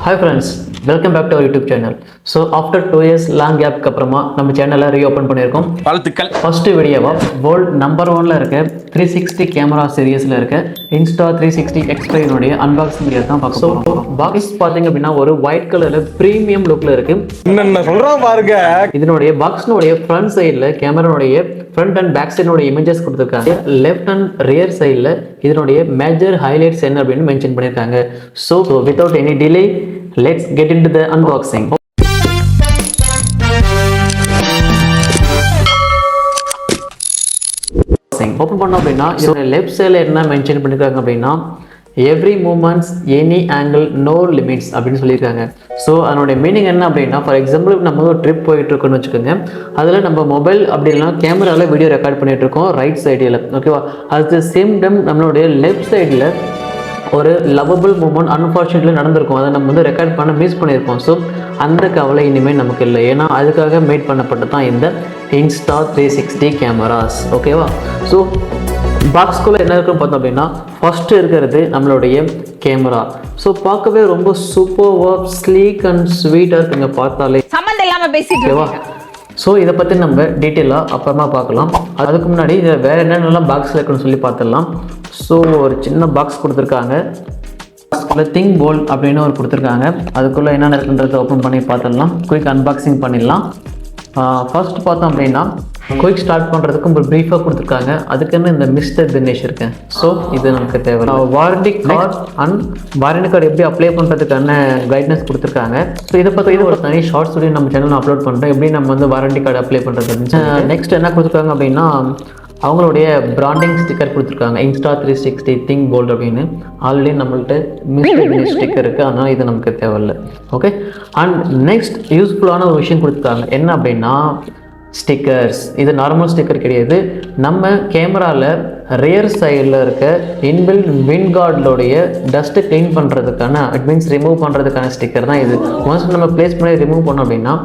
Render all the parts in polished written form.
Hi friends, welcome back to our YouTube channel. So after 2 years long gap க்கு அப்புறமா நம்ம சேனலை reopen பண்ணியிருக்கோம். வாழ்த்துக்கள். ஃபர்ஸ்ட் வீடியோவா வேர்ல்ட் நம்பர் 1ல இருக்க 360 கேமரா சீரிஸ்ல இருக்க Insta360 X5 உடைய அன்பாக்சிங் வீடியோ தான் பார்க்க போறோம். பாக்ஸ் பாத்தீங்க அப்படின்னா ஒரு ஒயிட் கலர்ல பிரீமியம் லுக்ல இருக்கு. என்ன சொல்றோம் பாருங்க. இதனுடைய பாக்ஸ்னுடைய ஃப்ரண்ட் சைடுல கேமராவுடைய ஃப்ரண்ட் அண்ட் பேக் சைடுடைய இமேजेस கொடுத்திருக்காங்க. லெஃப்ட் அண்ட் ரியர் சைடுல இதனுடைய மேஜர் ஹைலைட்ஸ் என்ன அப்படின்னு மென்ஷன் பண்ணிருக்காங்க. So without any delay, let's get into the unboxing. Open பண்ணோம் அப்படின்னா இதோட லெஃப்ட் சைடுல என்ன மென்ஷன் பண்ணிருக்காங்க அப்படின்னா every moments any angle no limits அப்படின்னு சொல்லியிருக்காங்க. ஸோ அதனுடைய மீனிங் என்ன அப்படின்னா ஃபார் எக்ஸாம்பிள் நம்ம ஒரு ட்ரிப் போயிட்டு இருக்கோம்னு வச்சுக்கோங்க, அதில் நம்ம மொபைல் அப்படின்னா கேமராவில் வீடியோ ரெக்கார்ட் பண்ணிட்டு இருக்கோம் ரைட் சைடில், ஓகேவா. அட் த சேம் டைம் நம்மளுடைய லெஃப்ட் சைடில் ஒரு லவபிள் மூமெண்ட் அன்ஃபார்ச்சுனேட்லி நடந்திருக்கும், அதை நம்ம வந்து ரெக்கார்ட் பண்ண மிஸ் பண்ணியிருக்கோம். ஸோ அந்த கவலை இனிமேல் நமக்கு இல்லை, ஏன்னா அதுக்காக மேட் பண்ணப்பட்டு தான் இந்த Insta360 கேமராஸ், ஓகேவா. ஸோ பாக்ஸ்குள்ளே என்ன இருக்குன்னு பார்த்தோம் அப்படின்னா ஃபஸ்ட்டு இருக்கிறது நம்மளுடைய கேமரா. ஸோ பார்க்கவே ரொம்ப சூப்பர்வா ஸ்லீக் அண்ட் ஸ்வீட்டாக இருக்குங்க பார்த்தாலே, ஓகேவா. ஸோ இதை பற்றி நம்ம டீட்டெயிலாக அப்புறமா பார்க்கலாம். அதுக்கு முன்னாடி இதில் வேறு என்னென்னலாம் பாக்ஸில் இருக்குன்னு சொல்லி பார்த்துடலாம். ஸோ ஒரு சின்ன பாக்ஸ் கொடுத்துருக்காங்க, திங் போல் அப்படின்னு ஒரு கொடுத்துருக்காங்க. அதுக்குள்ளே என்னென்ன இருக்குன்றதை ஓப்பன் பண்ணி பார்த்துடலாம், குயிக் அன்பாக்சிங் பண்ணிடலாம். ஃபர்ஸ்ட் பார்த்தோம் அப்படின்னா குயிக் ஸ்டார்ட் பண்ணுறதுக்கு ஒரு ப்ரீஃபாக கொடுத்துருக்காங்க. அதுக்குன்னு இந்த Mr.Dinesh இருக்கேன். ஸோ இது நமக்கு தேவை. Warranty card and warranty card எப்படி அப்ளை பண்ணுறதுக்கான கைட்னஸ் கொடுத்துருக்காங்க. ஸோ இதை பற்றி இது ஒரு தனி ஷார்ட்ஸ் வீடியோ நம்ம சேனலில் அப்லோட் பண்ணுறோம், எப்படி நம்ம வந்து வாரண்டி கார்டு அப்ளை பண்ணுறது. நெக்ஸ்ட் என்ன கொடுத்துருக்காங்க அப்படின்னா அவங்களுடைய பிராண்டிங் ஸ்டிக்கர் கொடுத்துருக்காங்க, Insta360 திங் போல்ட் அப்படின்னு. ஆல்ரெடி நம்மள்கிட்ட Mr.Dinesh ஸ்டிக்கர் இருக்குது, அதனால் இது நமக்கு தேவையில்லை, ஓகே. அண்ட் நெக்ஸ்ட் யூஸ்ஃபுல்லான ஒரு விஷயம் கொடுத்துருக்காங்க, என்ன அப்படின்னா ஸ்டிக்கர்ஸ். இது நார்மல் ஸ்டிக்கர் கிடையாது, நம்ம கேமராவில் ரியர் சைடில் இருக்க இன்பில்ட் விண்ட் கார்டோடைய டஸ்ட்டு க்ளீன் பண்ணுறதுக்கான, இட் மீன்ஸ் ரிமூவ் பண்ணுறதுக்கான ஸ்டிக்கர் தான் இது. ஒன்ஸ் நம்ம ப்ளேஸ் பண்ணி ரிமூவ் பண்ணோம் அப்படின்னா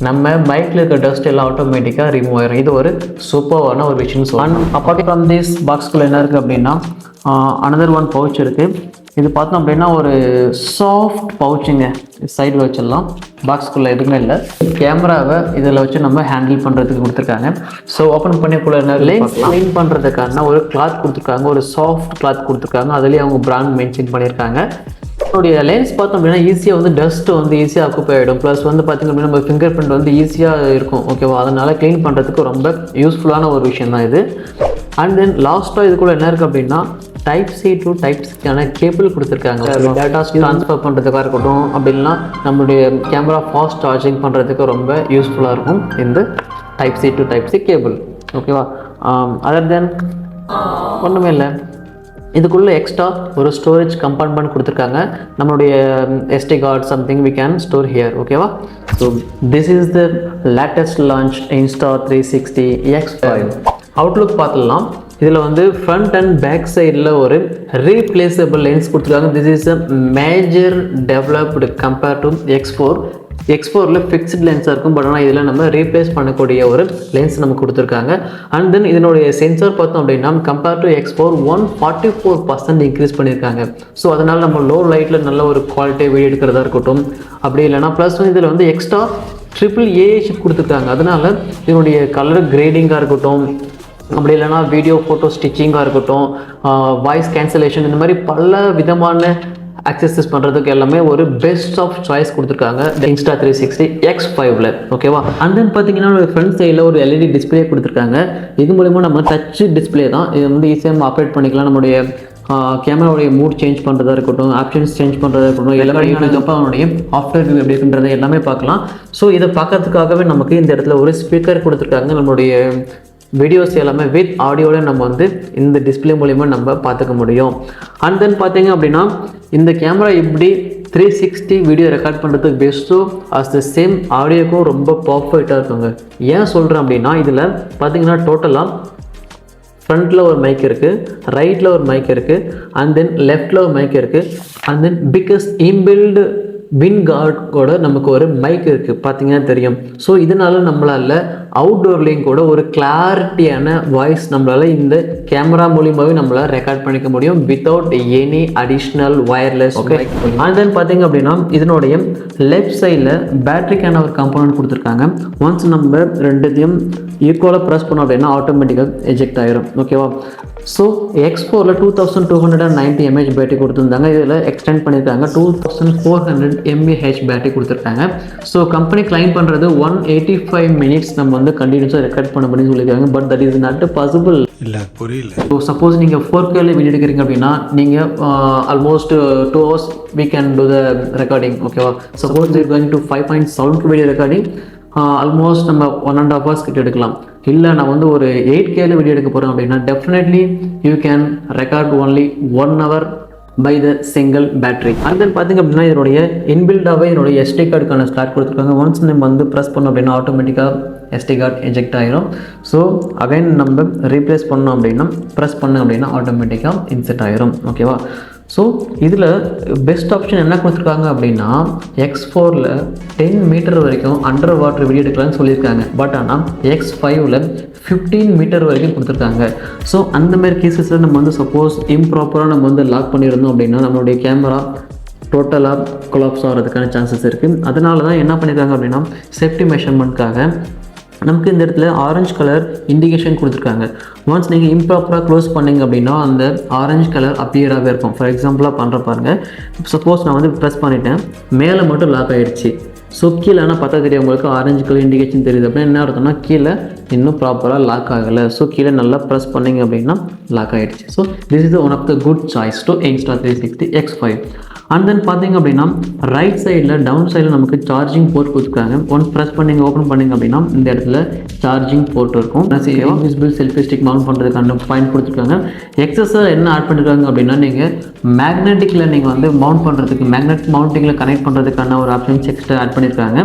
நம்ம பைக்கில் இருக்க டஸ்ட் எல்லாம் ஆட்டோமேட்டிக்காக ரிமூவ் ஆயிடும். இது ஒரு சூப்பரான ஒரு விஷயம் சொல்லலாம். அப்பார்ட் ஃப்ரம் திஸ் பாக்ஸ்குள்ளே என்ன இருக்குது அப்படின்னா அனதர் ஒன் பவுச் இருக்குது. இது பார்த்தோம் அப்படின்னா ஒரு சாஃப்ட் பவுச்சுங்க, சைடில் வச்சிடலாம். பாக்ஸ்குள்ளே எதுவுமே இல்லை, கேமராவை இதில் வச்சு நம்ம ஹேண்டில் பண்ணுறதுக்கு கொடுத்துருக்காங்க. ஸோ ஓப்பன் பண்ணிக்குள்ளே என்ன லென்ஸ் க்ளீன் பண்ணுறதுக்கான ஒரு கிளாத் கொடுத்துருக்காங்க, ஒரு சாஃப்ட் கிளாத் கொடுத்துருக்காங்க. அதுலேயே அவங்க பிராண்ட் மென்ஷன் பண்ணியிருக்காங்க. அதோடைய லென்ஸ் பார்த்தோம் அப்படின்னா ஈஸியாக வந்து டஸ்ட்டு வந்து ஈஸியாக ஆக்குப்பை ஆகிடும். ப்ளஸ் வந்து பார்த்திங்க அப்படின்னா நம்ம ஃபிங்கர் பிரிண்ட் வந்து ஈஸியாக இருக்கும், ஓகேவா. அதனால் க்ளீன் பண்ணுறதுக்கு ரொம்ப யூஸ்ஃபுல்லான ஒரு விஷயம் தான் இது. அண்ட் தென் லாஸ்ட்டாக இதுக்குள்ளே என்ன இருக்குது அப்படின்னா Type-C to Type-Cக்கான கேபிள் கொடுத்துருக்காங்க. டேட்டாஸ் ட்ரான்ஸ்ஃபர் பண்ணுறதுக்காக இருக்கட்டும், அப்படின்னா நம்மளுடைய கேமரா ஃபாஸ்ட் சார்ஜிங் பண்ணுறதுக்கு ரொம்ப யூஸ்ஃபுல்லாக இருக்கும் இந்த Type-C to Type-C கேபிள், ஓகேவா. அதர் தென் ஒன்றுமே இல்லை. இதுக்குள்ளே எக்ஸ்ட்ரா ஒரு ஸ்டோரேஜ் கம்பார்ட்மெண்ட் கொடுத்துருக்காங்க, நம்மளுடைய SD card something we can store here, ஓகேவா. So this is the latest launch Insta360 X5. Outlook பார்த்துடலாம். இதில் வந்து ஃப்ரண்ட் அண்ட் பேக் சைடில் ஒரு ரீப்ளேசபிள் லென்ஸ் கொடுத்துருக்காங்க. This is a major developed compare to X4ல ஃபிக்ஸ்டு லென்ஸாக இருக்கும், பட் ஆனால் இதில் நம்ம ரீப்ளேஸ் பண்ணக்கூடிய ஒரு லென்ஸ் நமக்கு கொடுத்துருக்காங்க. அண்ட் தென் இதனுடைய சென்சார் பார்த்தோம் அப்படின்னா கம்பேர் டு X4 144% இன்க்ரீஸ் பண்ணியிருக்காங்க. ஸோ அதனால் நம்ம லோ லைட்டில் நல்ல ஒரு குவாலிட்டி வீடியோ எடுக்கிறதா இருக்கட்டும், அப்படி இல்லைனா ப்ளஸ் வந்து இதில் வந்து எக்ஸ்ட்ரா AAA ஷிப் கொடுத்துருக்காங்க. அதனால் இதனுடைய கலர் கிரேடிங்காக இருக்கட்டும், அப்படி இல்லைனா வீடியோ ஃபோட்டோ ஸ்டிச்சிங்காக இருக்கட்டும், வாய்ஸ் கேன்சலேஷன், இந்த மாதிரி பல விதமான ஆக்சஸஸ் பண்ணுறதுக்கு எல்லாமே ஒரு பெஸ்ட் ஆஃப் சாய்ஸ் கொடுத்துருக்காங்க Insta360 X5ல, ஓகேவா. அண்ட் தென் பார்த்தீங்கன்னா ஃப்ரண்ட் சைடில் ஒரு LED டிஸ்பிளே கொடுத்துருக்காங்க. இது மூலிமா நம்ம டச் டிஸ்பிளே தான், இது வந்து ஈஸியாக ஆப்ரேட் பண்ணிக்கலாம். நம்மளுடைய கேமராவுடைய மூட் சேஞ்ச் பண்ணுறதா இருக்கட்டும், ஆப்ஷன்ஸ் சேஞ்ச் பண்ணுறதா இருக்கட்டும், எல்லாமே அதுக்கப்புறம் அவனுடைய ஆஃப்டர் வியூ எப்படி இருக்குன்றதை எல்லாமே பார்க்கலாம். ஸோ இதை பார்க்கறதுக்காகவே நமக்கு இந்த இடத்துல ஒரு ஸ்பீக்கர் கொடுத்துருக்காங்க. நம்மளுடைய வீடியோஸ் எல்லாமே வித் ஆடியோட நம்ம வந்து இந்த டிஸ்பிளே மூலிமா நம்ம பார்த்துக்க முடியும். அண்ட் தென் பார்த்தீங்க அப்படின்னா இந்த கேமரா எப்படி 360 வீடியோ ரெக்கார்ட் பண்ணுறதுக்கு பெஸ்ட்டோ அஸ் த சேம் ஆடியோக்கும் ரொம்ப பர்ஃபெக்டாக இருக்குங்க. ஏன் சொல்கிறேன் அப்படின்னா இதில் பார்த்தீங்கன்னா டோட்டலாக ஃப்ரண்ட்டில் ஒரு மைக் இருக்குது, ரைட்டில் ஒரு மைக் இருக்குது, அண்ட் தென் லெஃப்டில் ஒரு மைக் இருக்குது, and then because inbuilt win கார்டோட நமக்கு ஒரு மைக் இருக்குது பார்த்தீங்கன்னா தெரியும். ஸோ இதனால நம்மளால் அவுட்டோர்லேயும் கூட ஒரு கிளாரிட்டியான வாய்ஸ் நம்மளால் இந்த கேமரா மூலியமாகவே நம்மளால் ரெக்கார்ட் பண்ணிக்க முடியும் without any additional wireless. Okay, and then பார்த்தீங்க அப்படின்னா இதனுடைய லெஃப்ட் சைடில் பேட்டரிக்கான ஒரு கம்போனன்ட் கொடுத்துருக்காங்க. ஒன்ஸ் நம்ம ரெண்டுத்தையும் ஈக்குவலாக ப்ரெஸ் பண்ணோம் அப்படின்னா ஆட்டோமேட்டிக்காக எஜெக்ட் ஆயிரும். ஓகேவா? ஸோ X4ல 2290 mAh பேட்டரி கொடுத்துருந்தாங்க. இதில் எக்ஸ்டெண்ட் பண்ணியிருக்காங்க 2400 mAh பேட்டரி கொடுத்துருக்காங்க. ஸோ கம்பெனி கிளைம் பண்ணுறது 185 மினிட்ஸ் நம்ம வந்து கண்டினியூஸாக ரெக்கார்ட் பண்ண பண்ணி சொல்லியிருக்காங்க. But that is not possible. இல்லை, புரியல. ஸோ சப்போஸ் நீங்கள் 4Kல வீடியோ எடுக்கிறீங்க அப்படின்னா நீங்கள் almost 2 hours we can do the recording. ஓகேவா? Suppose you're going to 5.7 video recording almost நம்ம 1.5 hours கிட்ட எடுக்கலாம். இல்லை நான் வந்து ஒரு 8Kல வீடியோ எடுக்க போகிறேன் அப்படின்னா definitely you can record only 1 hour by the single battery. And then பார்த்திங்க அப்படின்னா இதனுடைய இன்பில்டாகவே இதனுடைய SD கார்டுக்கான ஸ்லாட் கொடுத்துருக்காங்க. ஒன்ஸ் நம்ம வந்து ப்ரெஸ் பண்ணோம் அப்படின்னா ஆட்டோமேட்டிக்காக SD கார்டு எஜெக்ட் ஆகிரும். ஸோ அகைன் நம்ம ரீப்ளேஸ் பண்ணோம் அப்படின்னா ப்ரெஸ் பண்ணோம் அப்படின்னா ஆட்டோமேட்டிக்காக இன்செர்ட் ஆகிரும். ஓகேவா? ஸோ இதில் பெஸ்ட் ஆப்ஷன் என்ன கொடுத்துருக்காங்க அப்படின்னா X4ல 10 மீட்டர் வரைக்கும் அண்டர் வாட்டர் வீடியோ எடுக்கலாம்னு சொல்லியிருக்காங்க. பட் ஆனால் X5ல 15 மீட்டர் வரைக்கும் கொடுத்துருக்காங்க. ஸோ அந்தமாதிரி கேசஸில் நம்ம வந்து சப்போஸ் இம்ப்ராப்பராக நம்ம வந்து லாக் பண்ணியிருந்தோம் அப்படின்னா நம்மளுடைய கேமரா டோட்டலாக கொலாப்ஸ் ஆகிறதுக்கான சான்சஸ் இருக்குது. அதனால தான் என்ன பண்ணியிருக்காங்க அப்படின்னா சேஃப்டி மெஷர்மெண்ட்காக நமக்கு இந்த இடத்துல ஆரஞ்சு கலர் இண்டிகேஷன் கொடுத்துருக்காங்க. ஒன்ஸ் நீங்கள் இம்ப்ராப்பராக க்ளோஸ் பண்ணிங்க அப்படின்னா அந்த ஆரஞ்சு கலர் அப்பியராகவே இருக்கும். ஃபார் எக்ஸாம்பிளாக பண்ணுற பாருங்கள். சப்போஸ் நான் வந்து ப்ரெஸ் பண்ணிட்டேன், மேலே மட்டும் லாக் ஆகிடுச்சு. ஸோ கீழே ஆனால் பார்த்தா தெரியும் உங்களுக்கு ஆரஞ்சு கலர் இண்டிகேஷன் தெரியுது அப்படின்னா என்ன அர்த்தம்னா கீழே இன்னும் ப்ராப்பராக லாக் ஆகலை. ஸோ கீழே நல்லா ப்ரெஸ் பண்ணிங்க அப்படின்னா லாக் ஆகிடுச்சு. So this is one of the good choice to Insta360 X5. And then பார்த்தீங்க அப்படின்னா ரைட் சைடில் டவுன் சைடில் நமக்கு சார்ஜிங் போர்ட் கொடுத்துருக்காங்க. ஒன்ஸ் ப்ரெஸ் பண்ணிங்க ஓப்பன் பண்ணிங்க அப்படின்னா இந்த இடத்துல சார்ஜிங் போர்ட் இருக்கும். இன்விசிபிள் செல்ஃபி ஸ்டிக் மவுண்ட் பண்ணுறதுக்கான பாயிண்ட் கொடுத்துருக்காங்க. எக்ஸஸாக என்ன ஆட் பண்ணியிருக்காங்க அப்படின்னா நீங்கள் மேக்னெட்டிக்கில் நீங்கள் வந்து மவுண்ட் பண்ணுறதுக்கு மேக்னெட் மவுண்டிங்கில் கனெக்ட் பண்ணுறதுக்கான ஒரு ஆப்ஷன்ஸ் எக்ஸ்ட்ரா ஆட் பண்ணியிருக்காங்க.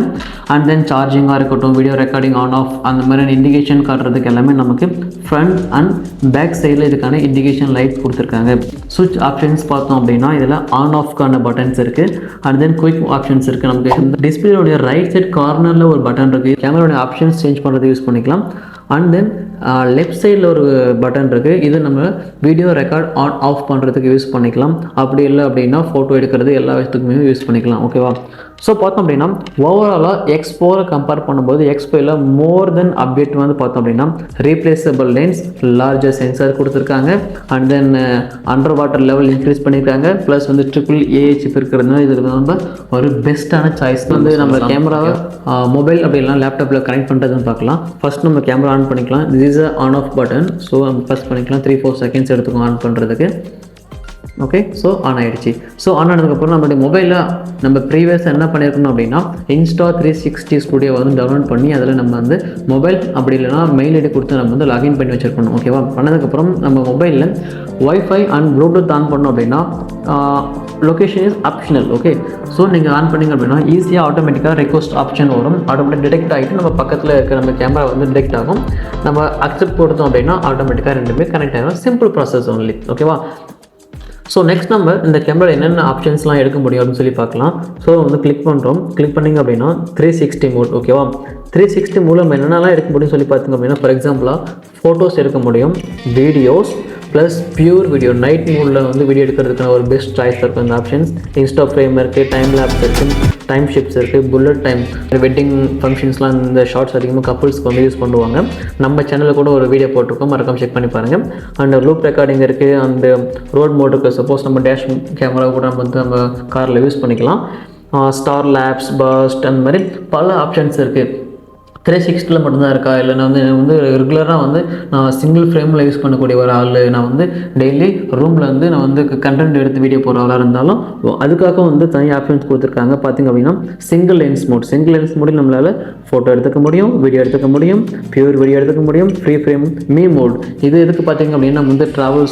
அண்ட் தென் சார்ஜிங்காக இருக்கட்டும், வீடியோ ரெக்கார்டிங் ஆன் ஆஃப் அந்த மாதிரி இண்டிகேஷன் காட்டுறதுக்கு எல்லாமே நமக்கு ஃப்ரண்ட் அண்ட் பேக் சைடில் இதுக்கான இண்டிகேஷன் லைட் கொடுத்துருக்காங்க. சுவிட்ச் ஆப்ஷன்ஸ் பார்த்தோம் அப்படின்னா இதில் ஆன் ஆஃப்கான பட்டன்ஸ் இருக்குது. அண்ட் தென் குயிக் ஆப்ஷன்ஸ் இருக்குது. நமக்கு டிஸ்பிளேயோடைய ரைட் சைட் கார்னரில் ஒரு பட்டன் இருக்குது. கேமராவுடைய ஆப்ஷன்ஸ் சேஞ்ச் பண்ணுறது யூஸ் பண்ணிக்கலாம். அண்ட் தென் லெஃப்ட் சைடில் ஒரு பட்டன் இருக்குது. இது நம்ம வீடியோ ரெக்கார்ட் ஆன் ஆஃப் பண்ணுறதுக்கு யூஸ் பண்ணிக்கலாம். அப்படி இல்லை அப்படின்னா ஃபோட்டோ எடுக்கிறது எல்லா விஷயத்துக்குமே யூஸ் பண்ணிக்கலாம். ஓகேவா? ஸோ பார்த்தோம் அப்படின்னா ஓவராலாக X4 கம்பேர் பண்ணும்போது X5ல மோர் தென் அப்டேட் வந்து பார்த்தோம் அப்படின்னா ரீப்ளேசபிள் லென்ஸ், லார்ஜர் சென்சார் கொடுத்துருக்காங்க. And then under water level increase பண்ணியிருக்காங்க. ப்ளஸ் வந்து AAA சிப் இருக்கிறதுனால இது ரொம்ப ஒரு பெஸ்ட்டான சாய்ஸ். வந்து நம்ம கேமராவை மொபைல் அப்படின்னா லேப்டாப்பில் கனெக்ட் பண்ணுறதுன்னு பார்க்கலாம். ஃபர்ஸ்ட் நம்ம கேமரா ஆன் பண்ணிக்கலாம். This is on off button. So நம்ம ப்ரெஸ் பண்ணிக்கலாம். 3-4 செகண்ட்ஸ் எடுத்துக்கும் ஆன் பண்ணுறதுக்கு. ஓகே, ஸோ ஆன் ஆகிடுச்சு. ஸோ ஆன் ஆனதுக்கப்புறம் நம்மளுடைய மொபைலில் நம்ம ப்ரீவியஸாக என்ன பண்ணியிருக்கணும் அப்படின்னா Insta360 ஸ்டுடியோ வந்து டவுன்லோட் பண்ணி அதில் நம்ம வந்து மொபைல் அப்படி இல்லைனா மெயில் ஐடி கொடுத்து நம்ம வந்து லாகின் பண்ணி வச்சுருக்கணும். ஓகேவா? பண்ணதுக்கப்புறம் நம்ம மொபைலில் ஒய்ஃபை அண்ட் ப்ளூடூத் ஆன் பண்ணோம் அப்படின்னா location is optional. Okay, so நீங்கள் ஆன் பண்ணிங்க அப்படின்னா ஈஸியாக ஆட்டோமேட்டிக்காக ரெக்வஸ்ட் ஆப்ஷன் வரும். ஆட்டோமேட்டிக் டிடெக்ட் ஆகிட்டு நம்ம பக்கத்தில் இருக்க நம்ம கேமரா வந்து டிடெக்ட் ஆகும். நம்ம அக்செப்ட் கொடுத்தோம் அப்படின்னா ஆட்டோமேட்டிக்காக ரெண்டுமே கனெக்ட் ஆகிடும். Simple process only. ஓகேவா? ஸோ நெக்ஸ்ட் நம்ம இந்த கேமரா என்னென்ன ஆப்ஷன்ஸ்லாம் எடுக்க முடியும் அப்படின்னு சொல்லி பார்க்கலாம். ஸோ வந்து கிளிக் பண்ணுறோம். கிளிக் பண்ணிங்க அப்படின்னா 360 மோட். ஓகேவா? 360 மூலம் என்னென்னலாம் எடுக்க முடியும்னு சொல்லி பார்த்திங்க அப்படின்னா ஃபார் எக்ஸாம்பிளாக ஃபோட்டோஸ் எடுக்க முடியும், videos plus pure video night மூடில் வந்து வீடியோ எடுக்கிறதுக்கான ஒரு பெஸ்ட் சாய்ஸ் இருக்கும் இந்த ஆப்ஷன்ஸ். இன்ஸ்டா ஃப்ரேம் இருக்குது, டைம் லேப்ஸ் இருக்குது, டைம் ஷிப்ஸ் இருக்குது, புல்லட் டைம், வெட்டிங் ஃபங்க்ஷன்ஸ்லாம் இந்த ஷார்ட்ஸ் அதிகமாக கப்புள்ஸ்க்கு வந்து யூஸ் பண்ணுவாங்க. நம்ம சேனலில் கூட ஒரு வீடியோ போட்டிருக்கோம், மறக்காம செக் பண்ணி பாருங்கள். அண்ட் லூப் ரெக்கார்டிங் இருக்குது, அந்த ரோட் மோட் இருக்குது. சப்போஸ் நம்ம டேஷ் கேமரா கூட நம்ம வந்து நம்ம காரில் யூஸ் பண்ணிக்கலாம். ஸ்டார் லேப்ஸ், பர்ஸ்ட் அந்த மாதிரி பல ஆப்ஷன்ஸ் இருக்குது. 360ல் மட்டும்தான் இருக்கா? இல்லை நான் வந்து ரெகுலராக வந்து நான் சிங்கிள் ஃப்ரேமில் யூஸ் பண்ணக்கூடிய ஒரு ஆள், நான் வந்து டெய்லி ரூமில் வந்து நான் வந்து கண்டென்ட் எடுத்து வீடியோ போடுறவளாக இருந்தாலும் அதுக்காக வந்து தனி ஆப்ஷன்ஸ் கொடுத்துருக்காங்க. பார்த்திங்க அப்படின்னா single lens mode. Single lens மோடில் நம்மளால் ஃபோட்டோ எடுத்துக்க முடியும், வீடியோ எடுத்துக்க முடியும், பியூர் வீடியோ எடுத்துக்க முடியும், ஃப்ரீ ஃப்ரேம், மீ மோட். இது எதுக்கு பார்த்தீங்க அப்படின்னா நம்ம வந்து ட்ராவல்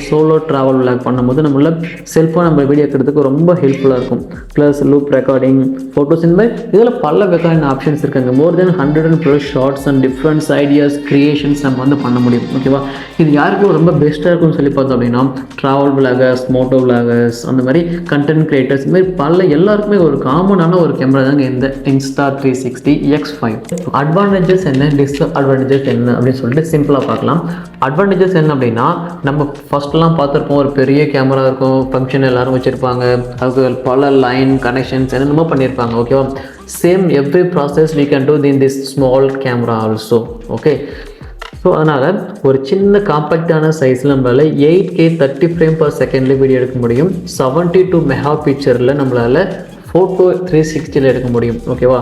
சோலோ ட்ராவல் விளாக் பண்ணும்போது நம்மள செல்ஃபோன் நம்ம வீடியோ எடுக்கிறதுக்கு ரொம்ப ஹெல்ப்ஃபுல்லாக இருக்கும். ப்ளஸ் லூப் ரெக்கார்டிங், ஃபோட்டோஸ் இந்த மாதிரி இதில் பல வகையான ஆப்ஷன்ஸ் இருக்காங்க. More than 100+ shorts and different ideas creations நம்ம வந்து பண்ண முடியும். ஓகேவா, இது யாருக்கும் ரொம்ப பெஸ்ட்டாக இருக்கும்னு சொல்லி பார்த்தோம் அப்படின்னா ட்ராவல் விளாகர்ஸ், மோட்டோ விளாகர்ஸ், அந்த மாதிரி கண்டென்ட் கிரியேட்டர்ஸ், இந்த மாதிரி பல எல்லாருக்குமே ஒரு காமனான ஒரு கேமரா தாங்க இந்த Insta360 X5. அட்வான்டேஜஸ் என்ன, டிஸ்அட்வான்டேஜஸ் என்ன அப்படின்னு சொல்லிட்டு சிம்பிளாக பார்க்கலாம். அட்வான்டேஜஸ் என்ன அப்படின்னா நம்ம ஃபர்ஸ்ட்லாம் பார்த்துருப்போம், ஒரு பெரிய கேமரா இருக்கும், ஃபங்க்ஷன் எல்லாரும் வச்சுருப்பாங்க, அதுக்கு பல லைன் கனெக்ஷன்ஸ் என்னென்னமோ பண்ணியிருப்பாங்க. ஓகேவா, same every process we can do in this small camera also. Okay, so அதனால் ஒரு சின்ன காம்பேக்டான சைஸில் நம்மளால் 8K 30 ஃப்ரேம் per செகண்டில் வீடியோ எடுக்க முடியும். 72 மெகா பிக்சரில் நம்மளால் ஃபோட்டோ 360 எடுக்க முடியும். ஓகேவா,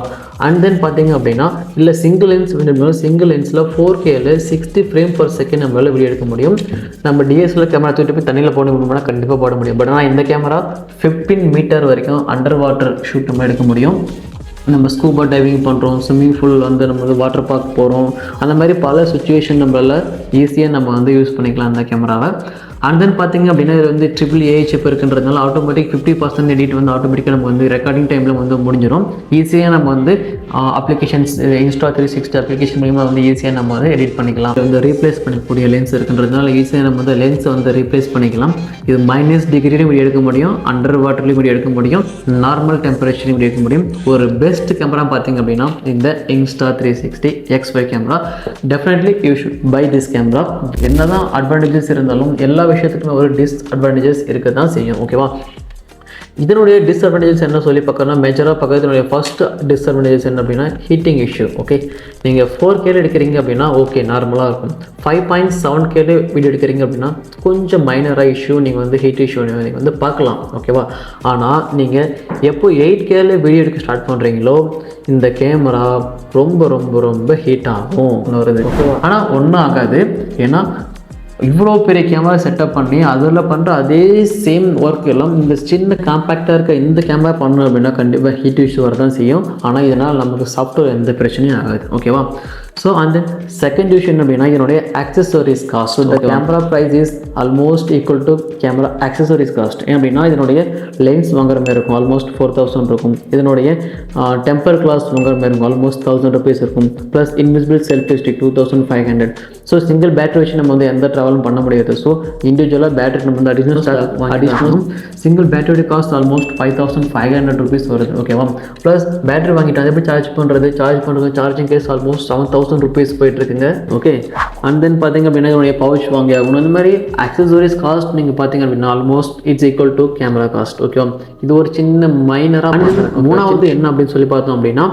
அண்ட் தென் பார்த்தீங்க அப்படின்னா இல்லை சிங்கிள் லென்ஸில் 4Kல 60 ஃப்ரேம் per செகண்ட் நம்மளால் வீடியோ எடுக்க முடியும். நம்ம டிஎஸ்எல்ஆர் கேமரா தூக்கிட்டு போய் தண்ணியில் போட முடியும்னா கண்டிப்பாக போட முடியும். பட் ஆனால் இந்த கேமரா 15 மீட்டர் வரைக்கும் அண்டர் வாட்டர் ஷூட் நம்ம எடுக்க முடியும். நம்ம ஸ்கூபா டைவிங் பண்ணுறோம், ஸ்விம்மிங் பூல் வந்து நம்ம வந்து வாட்டர் பார்க் போகிறோம், அந்த மாதிரி பல சுச்சுவேஷன் நம்மளால் ஈஸியாக நம்ம வந்து யூஸ் பண்ணிக்கலாம் அந்த கேமராவை. அண்ட் தென் பார்த்தீங்க அப்படின்னா இது வந்து AAA சிப் இருக்குன்றதுனால ஆட்டோமேட்டிக் 50% எடிட் வந்து ஆட்டோமேட்டிக்காக நம்ம வந்து ரெக்கார்டிங் டைமில் வந்து முடிஞ்சிடும். ஈஸியாக நம்ம வந்து அப்ளிகேஷன்ஸ் Insta360 அப்ளிகேஷன் மூலிமா வந்து ஈஸியாக நம்ம வந்து எடிட் பண்ணிக்கலாம். இது வந்து ரீப்ளேஸ் பண்ணக்கூடிய லென்ஸ் இருக்குன்றதுனால ஈஸியாக நம்ம வந்து லென்ஸை வந்து ரீப்ளேஸ் பண்ணிக்கலாம். இது -டிகிரிலையும் வீடியோ எடுக்க முடியும், அண்டர் வாட்டர்லையும் வீடியோ எடுக்க முடியும், நார்மல் டெம்பரேச்சர்லையும் வீடியோ எடுக்க முடியும். ஒரு பெஸ்ட் கேமரா பார்த்தீங்க அப்படின்னா இந்த Insta360 X5 camera. Definitely you shoot by this camera. என்ன தான் அட்வான்டேஜஸ் இருந்தாலும் எல்லா விஷயத்துக்குமே ஒரு டிஸ்அட்வான்டேஜஸ் இருக்க தான் செய்யும். ஓகேவா, இதனுடைய டிஸ்அட்வான்டேஜஸ் என்ன சொல்லி பார்க்கணும்னா மேஜராக பக்கத்தினுடைய ஃபர்ஸ்ட் டிஸ்அட்வான்டேஜஸ் என்ன அப்படின்னா ஹீட்டிங் இஷ்யூ. ஓகே, நீங்கள் 4Kல எடுக்கிறீங்க அப்படின்னா ஓகே நார்மலாக இருக்கும். 5.7Kல வீடியோ எடுக்கிறீங்க அப்படின்னா கொஞ்சம் மைனராக இஷ்யூ நீங்கள் வந்து ஹீட் இஷ்யூ நீங்கள் வந்து பார்க்கலாம். ஓகேவா, ஆனால் நீங்கள் எப்போ 8Kல வீடியோ எடுக்க ஸ்டார்ட் பண்ணுறீங்களோ இந்த கேமரா ரொம்ப ரொம்ப ரொம்ப ஹீட் ஆகும் வருது. ஓகேவா, ஆனால் ஒன்றும் ஆகாது. ஏன்னா இவ்வளோ பெரிய கேமரா செட்டப் பண்ணி அதில் பண்ணுற அதே சேம் ஒர்க் எல்லாம் இந்த சின்ன காம்பேக்டாக இருக்க இந்த கேமரா பண்ணணும் அப்படின்னா கண்டிப்பாக ஹீட் இஷ்யூ வரதான் செய்யும். ஆனால் இதனால் நமக்கு சாஃப்ட்வேர் எந்த பிரச்சனையும் ஆகாது. ஓகேவா, ஸோ அந்த செகண்ட் விஷயம் அப்படின்னா என்னுடைய ஆக்சசரிஸ் காஸ்ட். இந்த camera price is almost equal to camera accessories cost. ஏன் அப்படின்னா இதனுடைய லென்ஸ் வாங்குற மாதிரி இருக்கும், ஆல்மோஸ்ட் 4000 இருக்கும். இதனுடைய டெம்பர் கிளாஸ் வாங்குற மாதிரி இருக்கும், ஆல்மோஸ்ட் 1000 rupees இருக்கும். Plus invisible selfie stick 2500. So single battery வச்சு நம்ம வந்து எந்த ட்ராவலும் பண்ண முடியாது. ஸோ இண்டிவிஜுவலாக பேட்டரி நம்ம வந்து அடிஷ்னல் சிங்கிள் பேட்டரியோட காஸ்ட் ஆல்மோஸ்ட் 5500 rupees வருது. ஓகேவா, ப்ளஸ் பேட்டரி வாங்கிட்டு அதை எப்படி சார்ஜ் பண்ணுறது சார்ஜிங் கேஸ் ஆல்மோஸ்ட் 7000 rupees போயிட்டு இருக்குங்க. ஓகே, அண்ட் தென் பார்த்தீங்க அப்படின்னா இதனுடைய பவுச் வாங்கி ஆகணும். இந்த மாதிரி ஆக்சசரிஸ் காஸ்ட் நீங்கள் பார்த்தீங்க அப்படின்னா almost it's equal to camera cost. ஓகேவா, இது ஒரு சின்ன மைனராக. மூணாவது என்ன அப்படின்னு சொல்லி பார்த்தோம் அப்படின்னா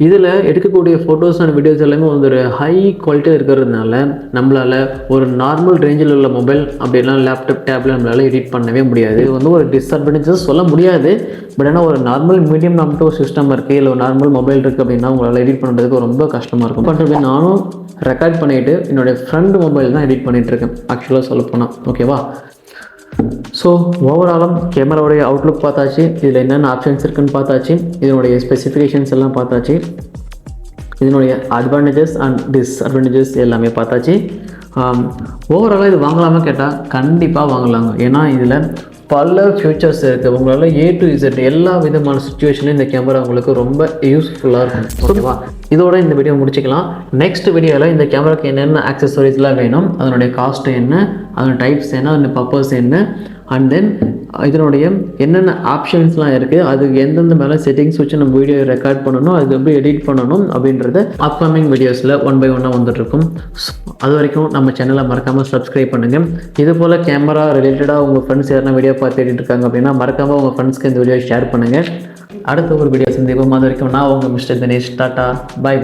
இதில் எடுக்கக்கூடிய ஃபோட்டோஸ் அண்ட் வீடியோஸ் எல்லாமே ஒரு ஹை குவாலிட்டியாக இருக்கிறதுனால நம்மளால் ஒரு நார்மல் ரேஞ்சில் உள்ள மொபைல் அப்படின்னா லேப்டாப் டேப்ல நம்மளால் எடிட் பண்ணவே முடியாது. இது வந்து ஒரு டிஸ்அட்வான்டேஜஸ் சொல்ல முடியாது. பட் ஆனால் ஒரு நார்மல் மீடியம் நம்மகிட்ட ஒரு சிஸ்டம் இருக்குது, இல்லை ஒரு நார்மல் மொபைல் இருக்குது அப்படின்னா உங்களால் எடிட் பண்ணுறதுக்கு ரொம்ப கஷ்டமாக இருக்கும். பண்ணுறது நானும் ரெக்கார்ட் பண்ணிவிட்டு என்னுடைய ஃப்ரெண்டு மொபைல் தான் எடிட் பண்ணிகிட்ருக்கேன் ஆக்சுவலாக சொல்ல போனால். ஓகேவா, ஸோ ஓவராலும் கேமராவுடைய அவுட்லுக் பார்த்தாச்சு, இதில் என்னென்ன ஆப்ஷன்ஸ் இருக்குன்னு பார்த்தாச்சு, இதனுடைய ஸ்பெசிஃபிகேஷன்ஸ் எல்லாம் பார்த்தாச்சு, இதனுடைய அட்வான்டேஜஸ் அண்ட் டிஸ்அட்வான்டேஜஸ் எல்லாமே பார்த்தாச்சு. ஓவராலாக இது வாங்கலாமா கேட்டால் கண்டிப்பாக வாங்கலாங்க. ஏன்னா இதில் பல ஃபியூச்சர்ஸ் இருக்குது. உங்களால் A to Z எல்லா விதமான சுச்சுவேஷன்லையும் இந்த கேமரா உங்களுக்கு ரொம்ப யூஸ்ஃபுல்லாக இருக்கும். ஓகேவா, இதோட இந்த வீடியோ முடிச்சுக்கலாம். நெக்ஸ்ட் வீடியோவில் இந்த கேமராக்கு என்னென்ன ஆக்சசரிஸ்லாம் வேணும், அதனுடைய காஸ்ட் என்ன, அதோட டைப்ஸ் என்ன, அதோட பர்பஸ் என்ன, அண்ட் தென் இதனுடைய என்னென்ன ஆப்ஷன்ஸ்லாம் இருக்குது, அதுக்கு எந்தெந்த மேலே செட்டிங்ஸ் வச்சு நம்ம வீடியோ ரெக்கார்ட் பண்ணணும், அது எப்படி எடிட் பண்ணணும் அப்படின்றத அப்கமிங் வீடியோஸில் 1 by 1 வந்துட்டுருக்கும். அது வரைக்கும் நம்ம சேனலை மறக்காமல் சப்ஸ்கிரைப் பண்ணுங்கள். இது போல் கேமரா ரிலேட்டடாக உங்கள் ஃப்ரெண்ட்ஸ் யாருன்னா வீடியோ பார்த்து எடிட் இருக்காங்க அப்படின்னா மறக்காமல் உங்கள் ஃப்ரெண்ட்ஸ்க்கு இந்த வீடியோ ஷேர் பண்ணுங்கள். அடுத்த ஒரு வீடியோ சந்திப்போம். அது வரைக்கும் நான் உங்கள் Mr. Dinesh. Tata, by.